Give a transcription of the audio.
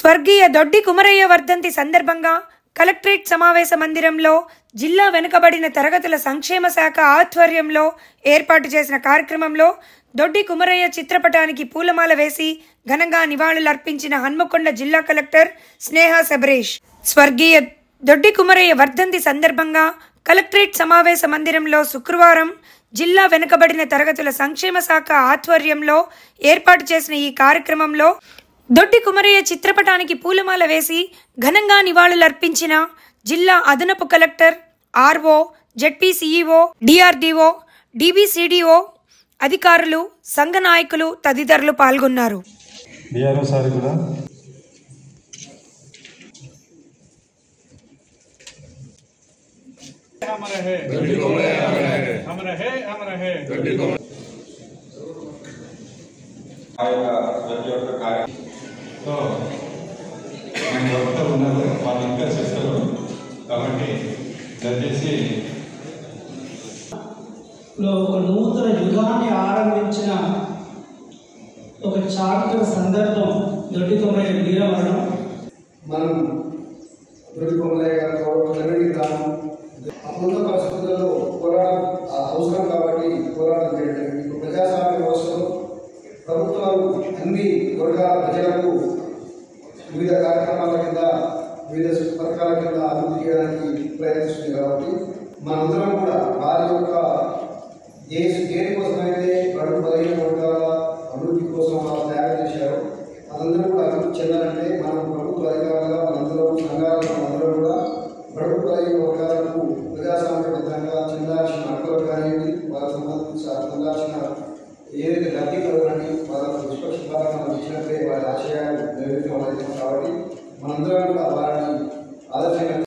స్వర్గీయ దొడ్డి కుమరయ్య వర్ధంతి సందర్భంగా కలెక్టరేట్ సమావేశ మందిరంలో జిల్లా వెనుకబడిన తరగతుల సంక్షేమ శాఖ ఆధ్వర్యంలో ఏర్పాటు చేసిన కార్యక్రమంలో దొడ్డి కుమరయ్య చిత్రపటానికి పూలమాల వేసి ఘనంగా నివాళులర్పించిన హన్మకొండ జిల్లా కలెక్టర్ స్నేహ సబరేష్. స్వర్గీయ దొడ్డి కుమరయ్య వర్ధంతి సందర్భంగా కలెక్టరేట్ సమావేశ మందిరంలో శుక్రవారం జిల్లా వెనుకబడిన తరగతుల సంక్షేమ శాఖ ఆధ్వర్యంలో ఏర్పాటు చేసిన ఈ కార్యక్రమంలో దొడ్డి కుమరయ్య చిత్రపటానికి పూలమాల వేసి ఘనంగా నివాళులర్పించిన జిల్లా అదనపు collector, RO, ZP CEO, DRDO, DBCDO అధికారులు, సంఘ నాయకులు తదితరులు పాల్గొన్నారు. కాబట్టి దయచేసి ఒక నూతన యుగాన్ని ఆరంభించిన ఒక చారిత్రక సందర్భం దొడ్డి కుమరయ్య వీరమరణం. మనం దొడ్డి కుమరయ్య గారు అప్పుడున్న పరిస్థితుల్లో పోరాటం అవసరం కాబట్టి పోరాటం చేయడం. ప్రజాస్వామ్య వ్యవస్థలో ప్రభుత్వాలు అన్ని వర్గాల ప్రజలకు వివిధ కార్యక్రమాల కింద, వివిధ పథకాల కింద అభివృద్ధి చేయడానికి ప్రయత్నిస్తుంది. కాబట్టి మనందరం కూడా వారి యొక్క దేనికోసమైతే బడుగు బలహీన వర్గాల అభివృద్ధి కోసం వాళ్ళు తయారు చేశారు, మనందరం కూడా అభివృద్ధి చెందాలంటే మనం ప్రభుత్వ అధికారులుగా మనందరం, సంఘాలుగా మనందరం కూడా బడుగు బలహీన వర్గాలకు ప్రజాస్వామ్యబద్ధంగా చెందాల్సిన హక్కులు కానివ్వండి, వాళ్ళకు సంబంధించిన ఏదైతే లబ్ధికలు కానీ వాళ్ళకు నిష్పక్షపాతంగా మనం ఇచ్చినట్లే వారి ఆశయాలు నెరవేర్చడం. కాబట్టి మనందరం కూడా వారిని ఆదర్శంగా